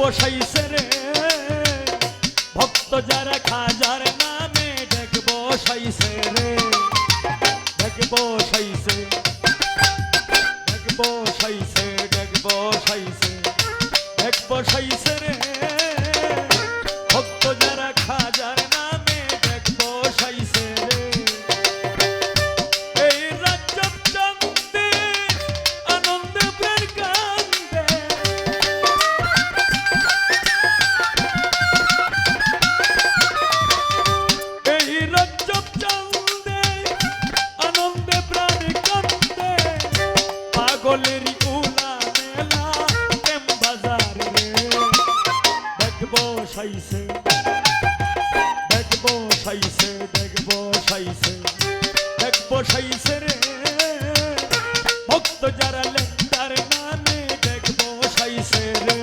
বসাইছে রে ভক্ত যারা খাজার নামে ডেক বসাইছে রে ডেক বসাইছে ডেক বসাইছে ডেক বসাইছে ডেক বসাইছে রে ভক্ত যারা খাজার নামে ডেক বসাইছে রে এই রাজ্জাব চান্দে আনন্দে প্রাণ কান্দে এই রাজ্জাব চান্দে আনন্দে প্রাণ কান্দে পাগলেরই উলা মেলা প্রেম বাজার রে ডেক বসাইছে ডেক বসাইছে ডেক বসাইছে ডেক বসাইছে রে ভক্ত যারা লেন্দার নামে ডেক বসাইছে রে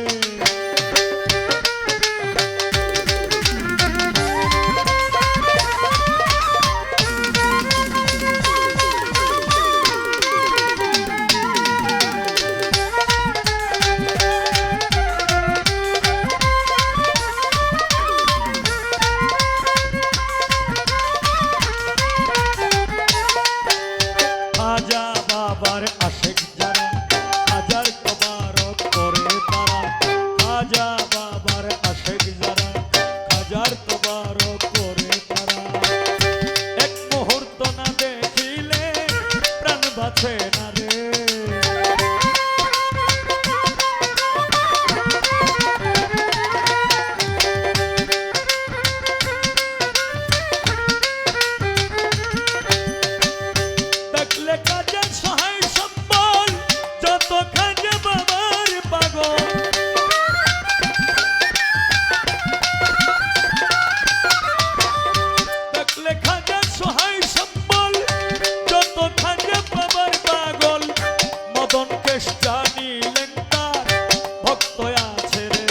খাজা বাবার আশেক যারা হাজার তবারক করে তারা খাজা বাবার আশেক যারা হাজার তবারক করে তারা এক মুহূর্ত না দেখিলে প্রাণ বাঁচে না রে দেখলে কাজের সহায় সম্বল যত খাজা বাবার পাগল দেখলে খাজার সহায় সম্বল যত খাজা বাবার পাগল মদন কেশ জানিলেন তার ভক্ত আছে রে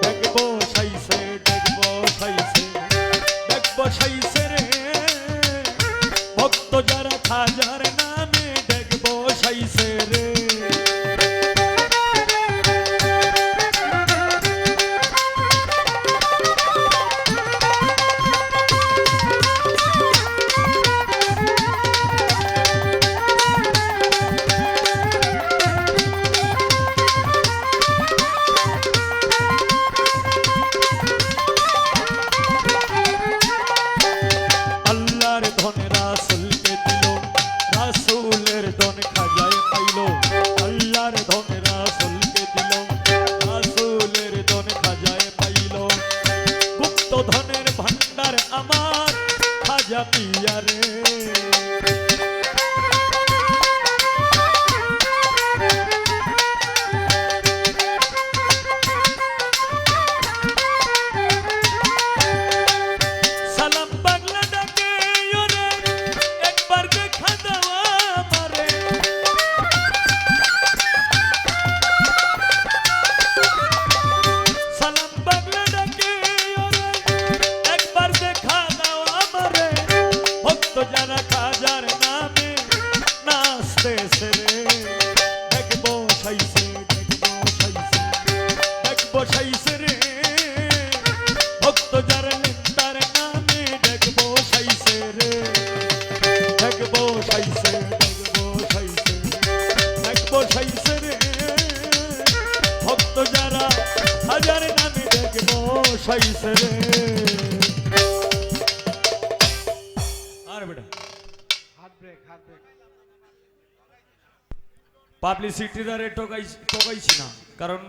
ডেক বসাইছে ডেক বসাইছে ডেক বসাইছে রে ভক্ত যারা খাজার নামে ডেক বসাইছে রে আল্লাহর ধন রাসূলকে দিল রাসূলের ধন খাজায় পাইল আল্লাহর ধন রাসূলকে দিল রাসূলের ধন খাজায় পাইল গুপ্ত ধনের ভান্ডার আমার খাজা পিয়া রে সালাম বাংলা ডাকে ওরে একবার দেখা দাও আমারে সালাম বাংলা ডাকে ওরে একবার দেখা দাও আমারে ভক্ত যারা খাজার নামে নাচতেছে রে ডেক বসাইছে ডেক বসাইছে ডেক বসাইছে রে ভক্ত যারা লেন্দার নামে ডেক বসাইছে রে ডেক বসাইছে ডেক বসাইছে ডেক বসাইছে রে ভক্ত যারা হাজার নামে ডেক বসাইছে রে আর বেটা হাত ব্রেক হাত ব্রেক পাবলিসিটি দ্বারা ঠকাইছি না কারণ